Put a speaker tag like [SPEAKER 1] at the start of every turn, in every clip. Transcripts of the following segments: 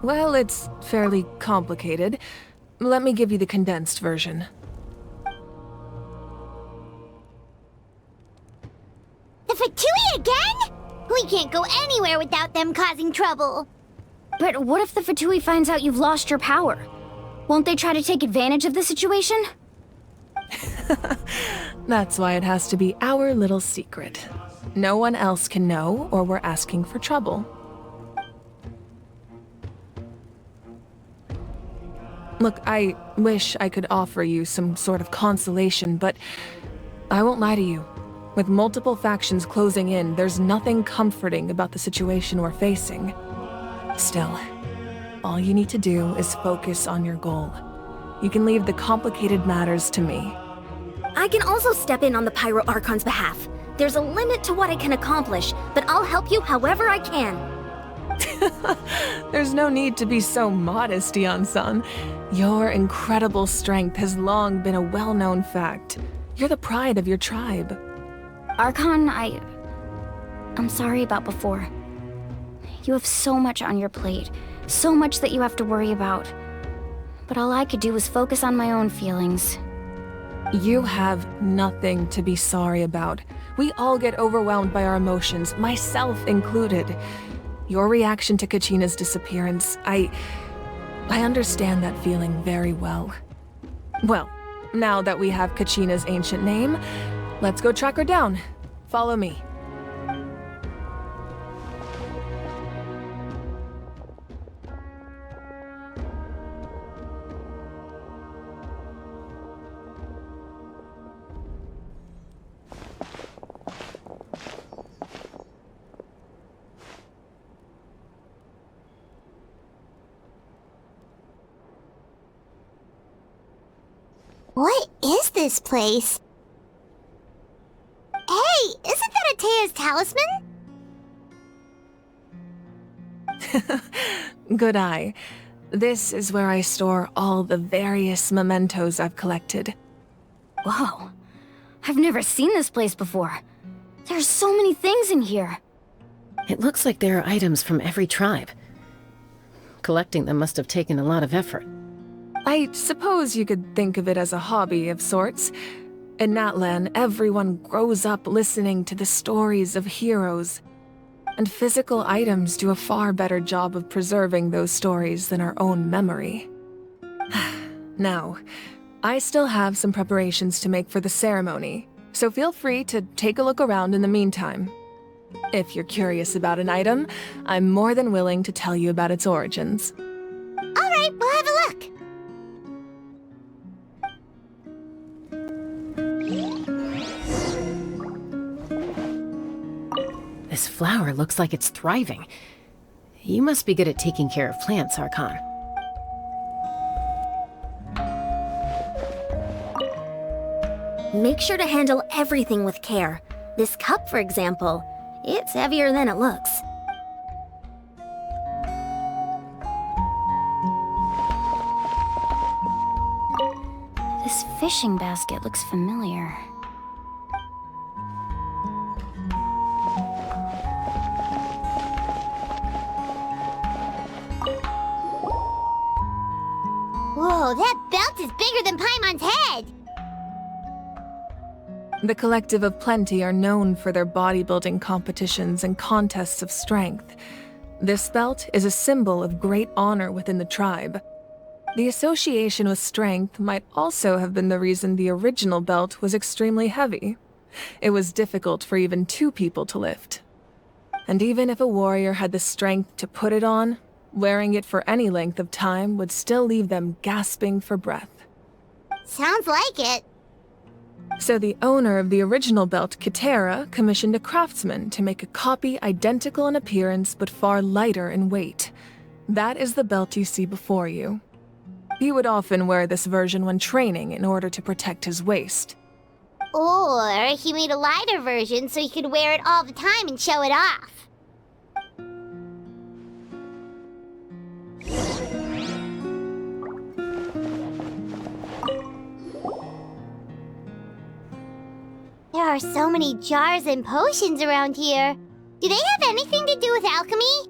[SPEAKER 1] Well, it's fairly complicated. Let me give you the condensed version.
[SPEAKER 2] The Fatui again? We can't go anywhere without them causing trouble.
[SPEAKER 3] But what if the Fatui finds out you've lost your power? Won't they try to take advantage of the situation?
[SPEAKER 1] That's why it has to be our little secret. No one else can know, or we're asking for trouble. Look, I wish I could offer you some sort of consolation, but I won't lie to you. With multiple factions closing in, there's nothing comforting about the situation we're facing. Still, all you need to do is focus on your goal. You can leave the complicated matters to me.
[SPEAKER 3] I can also step in on the Pyro Archon's behalf. There's a limit to what I can accomplish, but I'll help you however I can.
[SPEAKER 1] There's no need to be so modest, Dion-san. Your incredible strength has long been a well-known fact. You're the pride of your tribe.
[SPEAKER 3] Archon, I'm sorry about before. You have so much on your plate, so much that you have to worry about. But all I could do was focus on my own feelings.
[SPEAKER 1] You have nothing to be sorry about. We all get overwhelmed by our emotions, myself included. Your reaction to Kachina's disappearance, I understand that feeling very well. Well, now that we have Kachina's ancient name, let's go track her down. Follow me.
[SPEAKER 2] What is this place? Hey, isn't that Atea's talisman?
[SPEAKER 1] Good eye. This is where I store all the various mementos I've collected.
[SPEAKER 3] Whoa. I've never seen this place before. There's so many things in here.
[SPEAKER 4] It looks like there are items from every tribe. Collecting them must have taken a lot of effort.
[SPEAKER 1] I suppose you could think of it as a hobby of sorts. In Natlan, everyone grows up listening to the stories of heroes. And physical items do a far better job of preserving those stories than our own memory. Now, I still have some preparations to make for the ceremony, so feel free to take a look around in the meantime. If you're curious about an item, I'm more than willing to tell you about its origins.
[SPEAKER 2] All right, we'll have a look.
[SPEAKER 4] This flower looks like it's thriving. You must be good at taking care of plants, Archon.
[SPEAKER 3] Make sure to handle everything with care. This cup, for example, it's heavier than it looks. This fishing basket looks familiar.
[SPEAKER 2] Whoa, that belt is bigger than Paimon's head!
[SPEAKER 1] The Collective of Plenty are known for their bodybuilding competitions and contests of strength. This belt is a symbol of great honor within the tribe. The association with strength might also have been the reason the original belt was extremely heavy. It was difficult for even two people to lift. And even if a warrior had the strength to put it on, wearing it for any length of time would still leave them gasping for breath.
[SPEAKER 2] Sounds like it.
[SPEAKER 1] So the owner of the original belt, Kitera, commissioned a craftsman to make a copy identical in appearance but far lighter in weight. That is the belt you see before you. He would often wear this version when training in order to protect his waist.
[SPEAKER 2] Or he made a lighter version so he could wear it all the time and show it off. There are so many jars and potions around here. Do they have anything to do with alchemy?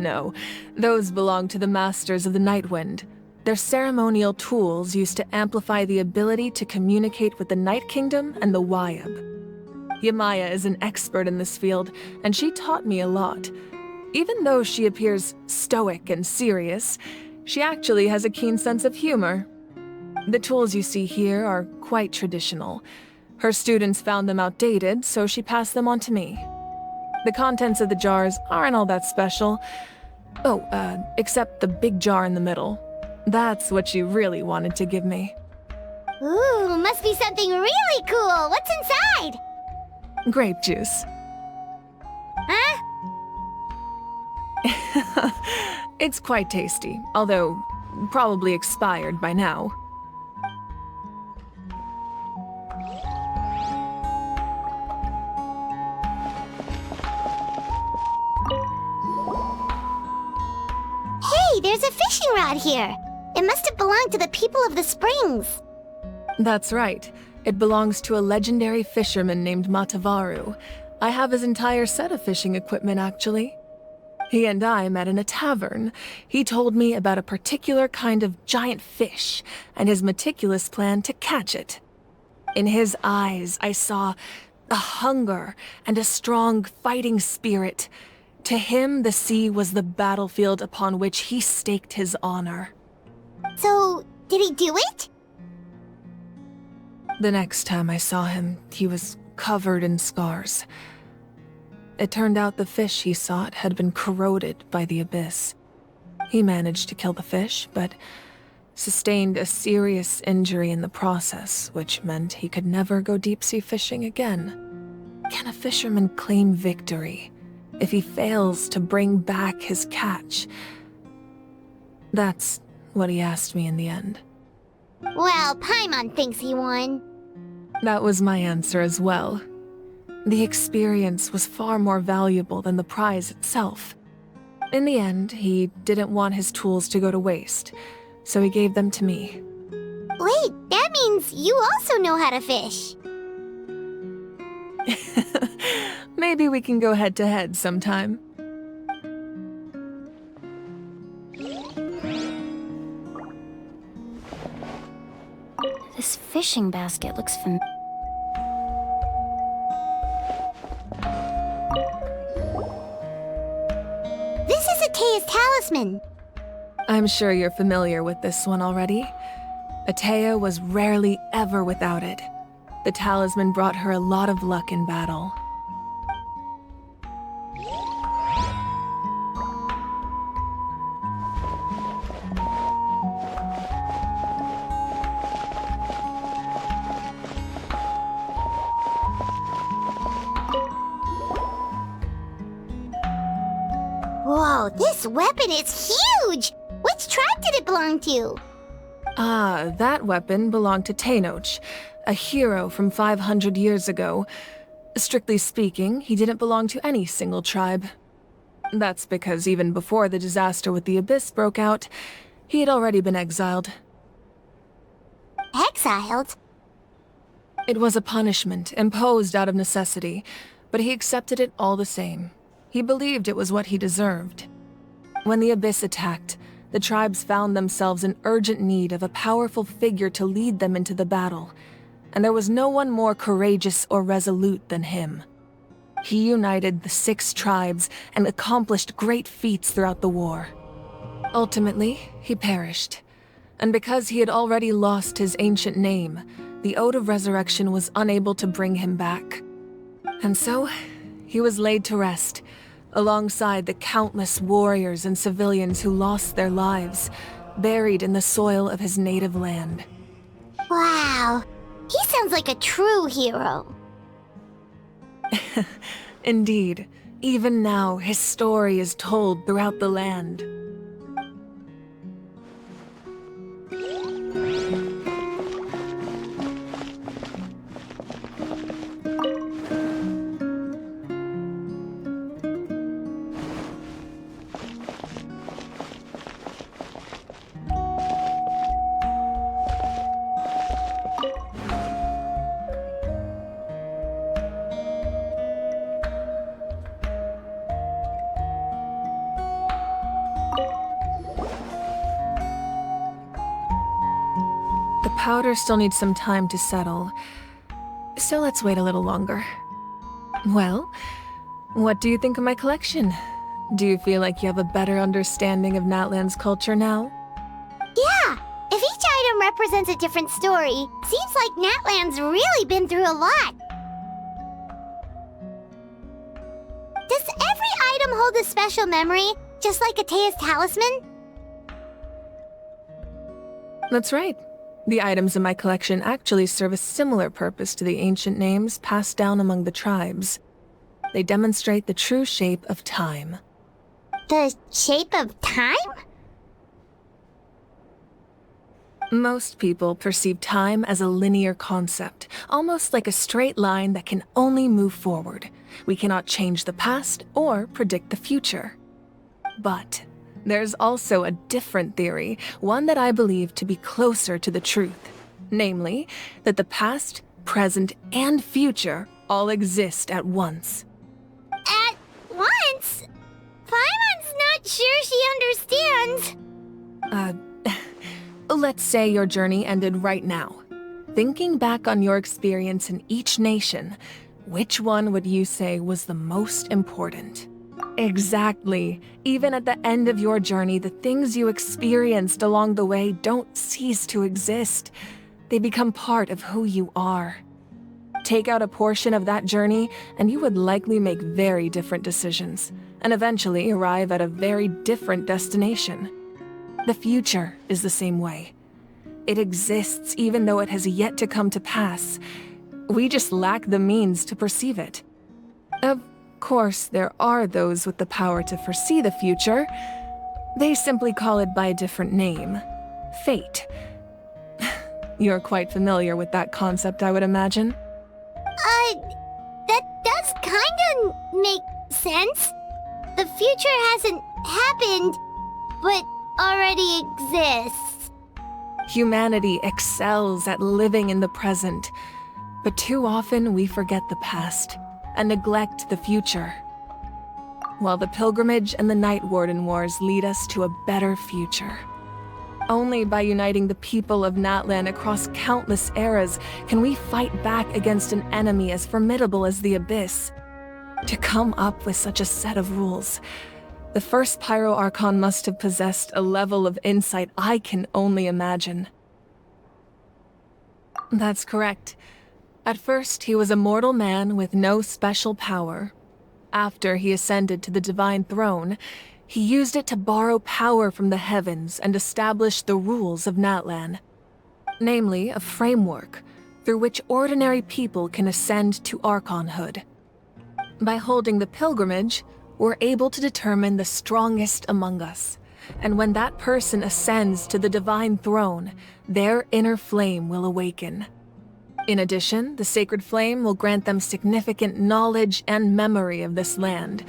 [SPEAKER 1] No, those belong to the Masters of the Nightwind. They're ceremonial tools used to amplify the ability to communicate with the Night Kingdom and the Wyab. Yamaya is an expert in this field, and she taught me a lot. Even though she appears stoic and serious, she actually has a keen sense of humor. The tools you see here are quite traditional. Her students found them outdated, so she passed them on to me. The contents of the jars aren't all that special. Oh, except the big jar in the middle. That's what she really wanted to give me.
[SPEAKER 2] Ooh, must be something really cool. What's inside?
[SPEAKER 1] Grape juice.
[SPEAKER 2] Huh?
[SPEAKER 1] It's quite tasty, although probably expired by now.
[SPEAKER 2] Hey, there's a fishing rod here. It must have belonged to the people of the springs.
[SPEAKER 1] That's right. It belongs to a legendary fisherman named Matavaru. I have his entire set of fishing equipment, actually. He and I met in a tavern. He told me about a particular kind of giant fish and his meticulous plan to catch it. In his eyes, I saw a hunger and a strong fighting spirit. To him, the sea was the battlefield upon which he staked his honor.
[SPEAKER 2] So, did he do it?
[SPEAKER 1] The next time I saw him, he was covered in scars. It turned out the fish he sought had been corroded by the abyss. He managed to kill the fish, but sustained a serious injury in the process, which meant he could never go deep-sea fishing again. Can a fisherman claim victory if he fails to bring back his catch? That's what he asked me in the end.
[SPEAKER 2] Well, Paimon thinks he won.
[SPEAKER 1] That was my answer as well. The experience was far more valuable than the prize itself. In the end, he didn't want his tools to go to waste, so he gave them to me.
[SPEAKER 2] Wait, that means you also know how to fish.
[SPEAKER 1] Maybe we can go head-to-head sometime.
[SPEAKER 3] This fishing basket looks familiar.
[SPEAKER 2] This is Atea's talisman.
[SPEAKER 1] I'm sure you're familiar with this one already. Atea was rarely ever without it. The talisman brought her a lot of luck in battle.
[SPEAKER 2] Whoa, this weapon is huge! Which tribe did it belong to?
[SPEAKER 1] Ah, that weapon belonged to Tenoch, a hero from 500 years ago. Strictly speaking, he didn't belong to any single tribe. That's because even before the disaster with the Abyss broke out, he had already been exiled.
[SPEAKER 2] Exiled?
[SPEAKER 1] It was a punishment imposed out of necessity, but he accepted it all the same. He believed it was what he deserved. When the Abyss attacked, the tribes found themselves in urgent need of a powerful figure to lead them into the battle, and there was no one more courageous or resolute than him. He united the 6 tribes and accomplished great feats throughout the war. Ultimately, he perished, and because he had already lost his ancient name, the Ode of Resurrection was unable to bring him back. And so, he was laid to rest, alongside the countless warriors and civilians who lost their lives, buried in the soil of his native land.
[SPEAKER 2] Wow, he sounds like a true hero.
[SPEAKER 1] Indeed, even now his story is told throughout the land. The powder still needs some time to settle, so let's wait a little longer. Well, what do you think of my collection? Do you feel like you have a better understanding of Natlan's culture now?
[SPEAKER 2] Yeah, if each item represents a different story, seems like Natlan's really been through a lot. Does every item hold a special memory, just like Atea's talisman?
[SPEAKER 1] That's right. The items in my collection actually serve a similar purpose to the ancient names passed down among the tribes. They demonstrate the true shape of time.
[SPEAKER 2] The shape of time?
[SPEAKER 1] Most people perceive time as a linear concept, almost like a straight line that can only move forward. We cannot change the past or predict the future. But there's also a different theory, one that I believe to be closer to the truth. Namely, that the past, present, and future all exist at once.
[SPEAKER 2] At once? Paimon's not sure she understands.
[SPEAKER 1] Let's say your journey ended right now. Thinking back on your experience in each nation, which one would you say was the most important? Exactly. Even at the end of your journey, the things you experienced along the way don't cease to exist. They become part of who you are. Take out a portion of that journey, and you would likely make very different decisions, and eventually arrive at a very different destination. The future is the same way. It exists even though it has yet to come to pass. We just lack the means to perceive it. Of course, there are those with the power to foresee the future. They simply call it by a different name. Fate. You're quite familiar with that concept, I would imagine.
[SPEAKER 2] That does kinda make sense. The future hasn't happened, but already exists.
[SPEAKER 1] Humanity excels at living in the present, but too often we forget the past and neglect the future. While the pilgrimage and the Night Warden Wars lead us to a better future. Only by uniting the people of Natlan across countless eras can we fight back against an enemy as formidable as the Abyss. To come up with such a set of rules, the first Pyro Archon must have possessed a level of insight I can only imagine. That's correct. At first, he was a mortal man with no special power. After he ascended to the divine throne, he used it to borrow power from the heavens and establish the rules of Natlan. Namely, a framework through which ordinary people can ascend to Archonhood. By holding the pilgrimage, we're able to determine the strongest among us. And when that person ascends to the divine throne, their inner flame will awaken. In addition, the sacred flame will grant them significant knowledge and memory of this land.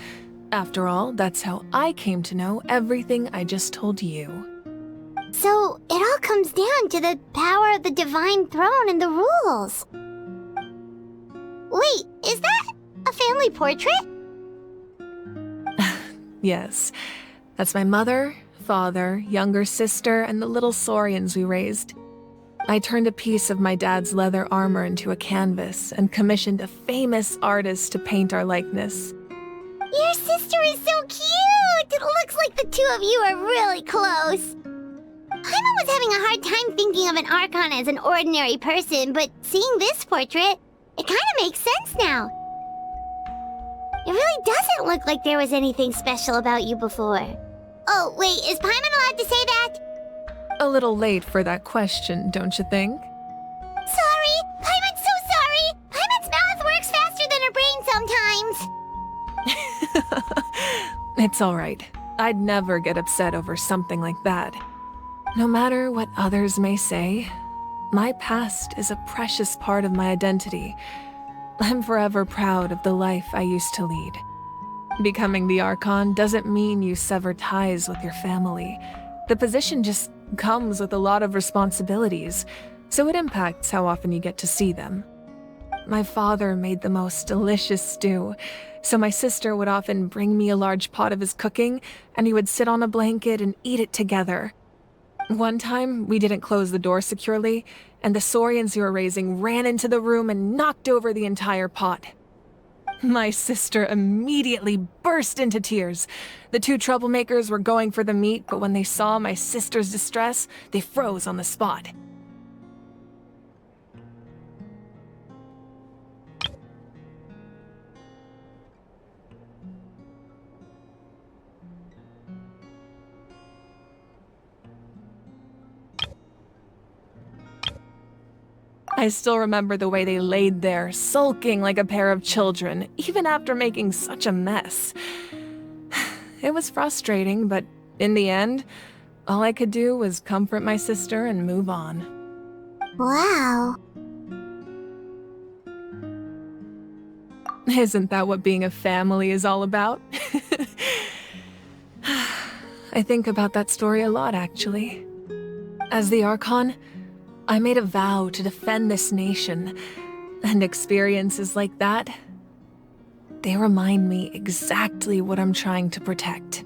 [SPEAKER 1] After all, that's how I came to know everything I just told you.
[SPEAKER 2] So, it all comes down to the power of the divine throne and the rules. Wait, is that a family portrait?
[SPEAKER 1] Yes, that's my mother, father, younger sister, and the little saurians we raised. I turned a piece of my dad's leather armor into a canvas and commissioned a famous artist to paint our likeness.
[SPEAKER 2] Your sister is so cute! It looks like the two of you are really close. Paimon was having a hard time thinking of an Archon as an ordinary person, but seeing this portrait, it kind of makes sense now. It really doesn't look like there was anything special about you before. Oh, wait, is Paimon allowed to say that?
[SPEAKER 1] A little late for that question, don't you think?
[SPEAKER 2] Sorry! Paimon's so sorry! Paimon's mouth works faster than her brain sometimes!
[SPEAKER 1] It's all right. I'd never get upset over something like that. No matter what others may say, my past is a precious part of my identity. I'm forever proud of the life I used to lead. Becoming the Archon doesn't mean you sever ties with your family. The position just comes with a lot of responsibilities, so it impacts how often you get to see them. My father made the most delicious stew, so my sister would often bring me a large pot of his cooking, and we would sit on a blanket and eat it together. One time, we didn't close the door securely, and the Saurians you were raising ran into the room and knocked over the entire pot. My sister immediately burst into tears. The two troublemakers were going for the meat, but when they saw my sister's distress, they froze on the spot. I still remember the way they laid there, sulking like a pair of children, even after making such a mess. It was frustrating, but in the end, all I could do was comfort my sister and move on.
[SPEAKER 2] Wow.
[SPEAKER 1] Isn't that what being a family is all about? I think about that story a lot, actually. As the Archon, I made a vow to defend this nation, and experiences like that, they remind me exactly what I'm trying to protect.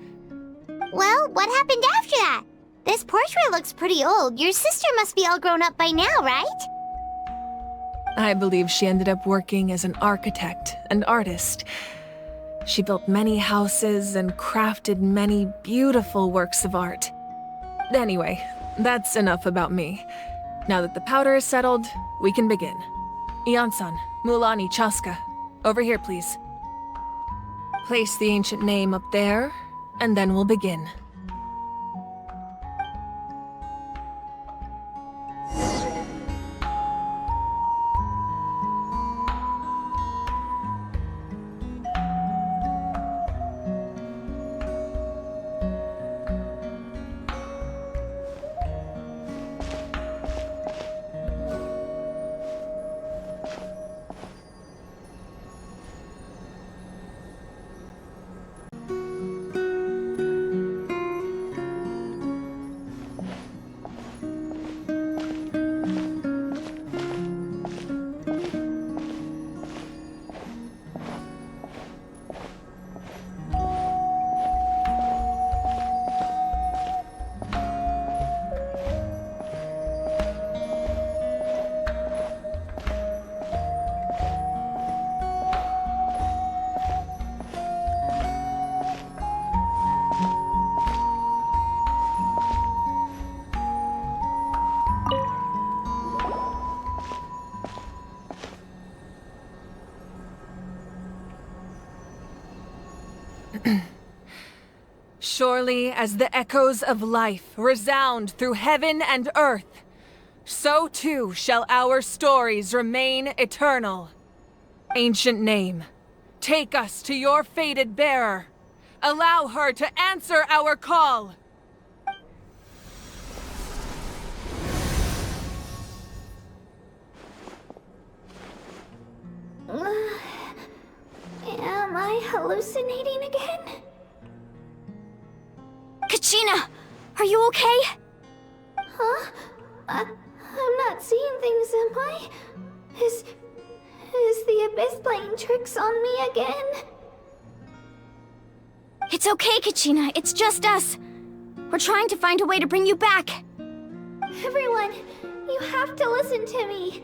[SPEAKER 2] Well, what happened after that? This portrait looks pretty old. Your sister must be all grown up by now, right?
[SPEAKER 1] I believe she ended up working as an architect and artist. She built many houses and crafted many beautiful works of art. Anyway, that's enough about me. Now that the powder is settled, we can begin. Iansan, Mulani, Chaska, over here, please. Place the ancient name up there, and then we'll begin. Surely as the echoes of life resound through heaven and earth, so too shall our stories remain eternal. Ancient name, take us to your fated bearer. Allow her to answer our call.
[SPEAKER 2] Am I hallucinating again?
[SPEAKER 3] Kachina! Are you okay?
[SPEAKER 2] Huh? I'm not seeing things, am I? Is the Abyss playing tricks on me again?
[SPEAKER 3] It's okay, Kachina. It's just us. We're trying to find a way to bring you back.
[SPEAKER 2] Everyone, you have to listen to me.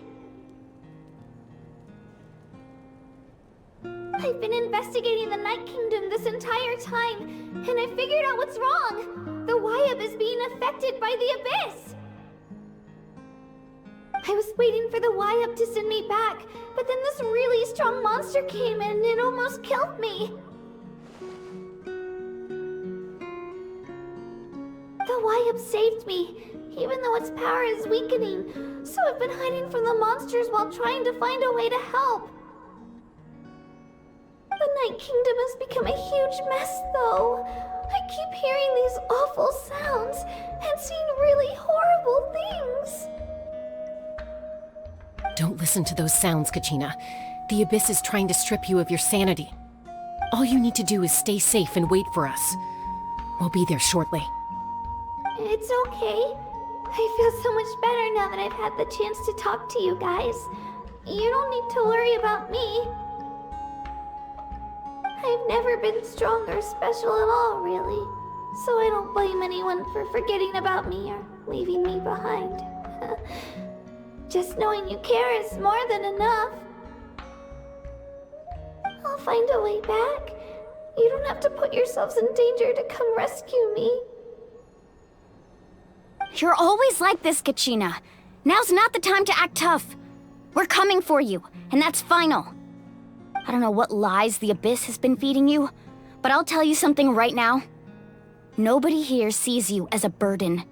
[SPEAKER 2] I've been investigating the Night Kingdom this entire time, and I figured out what's wrong. The Wyab is being affected by the Abyss. I was waiting for the Wyab to send me back, but then this really strong monster came in and it almost killed me. The Wyab saved me, even though its power is weakening, so I've been hiding from the monsters while trying to find a way to help. The Night Kingdom has become a huge mess, though. I keep hearing these awful sounds and seeing really horrible things.
[SPEAKER 4] Don't listen to those sounds, Kachina. The Abyss is trying to strip you of your sanity. All you need to do is stay safe and wait for us. We'll be there shortly.
[SPEAKER 2] It's okay. I feel so much better now that I've had the chance to talk to you guys. You don't need to worry about me. I've never been strong or special at all, really. So I don't blame anyone for forgetting about me or
[SPEAKER 5] leaving me behind. Just knowing you care is more than enough. I'll find a way back. You don't have to put yourselves in danger to come rescue me.
[SPEAKER 3] You're always like this, Kachina. Now's not the time to act tough. We're coming for you, and that's final. I don't know what lies the Abyss has been feeding you, but I'll tell you something right now. Nobody here sees you as a burden.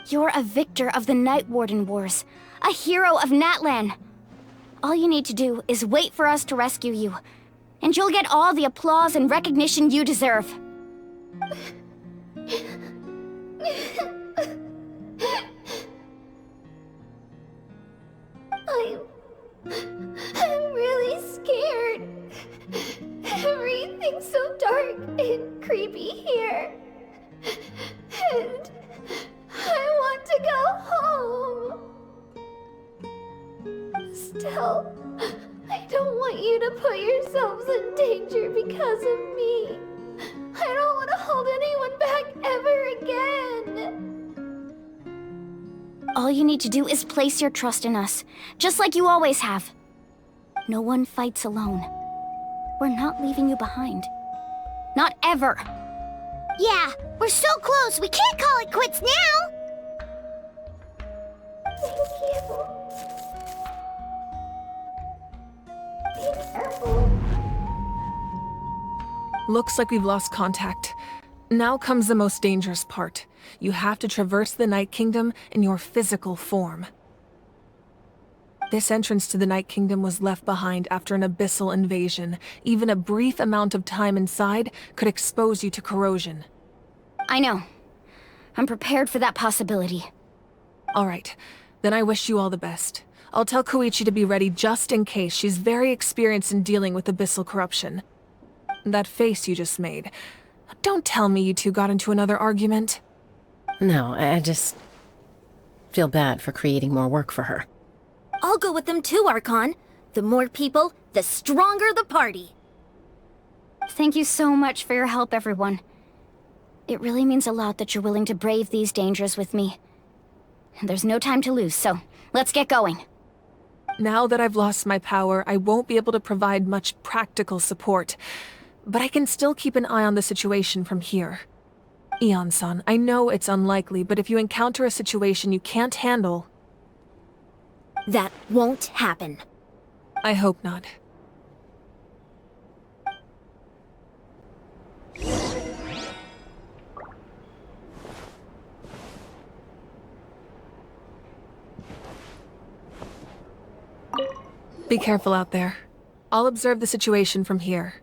[SPEAKER 3] You're a victor of the Night Warden Wars, a hero of Natlan. All you need to do is wait for us to rescue you, and you'll get all the applause and recognition you deserve.
[SPEAKER 5] I'm really scared. Everything's so dark and creepy here. And I want to go home. Still, I don't want you to put yourselves in danger because of me. I don't want to hold anyone back ever again.
[SPEAKER 3] All you need to do is place your trust in us, just like you always have. No one fights alone. We're not leaving you behind. Not ever.
[SPEAKER 2] Yeah, we're so close, we can't call it quits now!
[SPEAKER 5] Thank you. Be careful.
[SPEAKER 1] Looks like we've lost contact. Now comes the most dangerous part. You have to traverse the Night Kingdom in your physical form. This entrance to the Night Kingdom was left behind after an abyssal invasion. Even a brief amount of time inside could expose you to corrosion.
[SPEAKER 3] I know. I'm prepared for that possibility.
[SPEAKER 1] All right, then I wish you all the best. I'll tell Koichi to be ready just in case. She's very experienced in dealing with abyssal corruption. That face you just made. Don't tell me you two got into another argument.
[SPEAKER 4] No, I just feel bad for creating more work for her.
[SPEAKER 6] I'll go with them too, Archon. The more people, the stronger the party.
[SPEAKER 3] Thank you so much for your help, everyone. It really means a lot that you're willing to brave these dangers with me. And there's no time to lose, so let's get going.
[SPEAKER 1] Now that I've lost my power, I won't be able to provide much practical support. But I can still keep an eye on the situation from here. Eon-san, I know it's unlikely, but if you encounter a situation you can't handle...
[SPEAKER 6] That won't happen.
[SPEAKER 1] I hope not. Be careful out there. I'll observe the situation from here.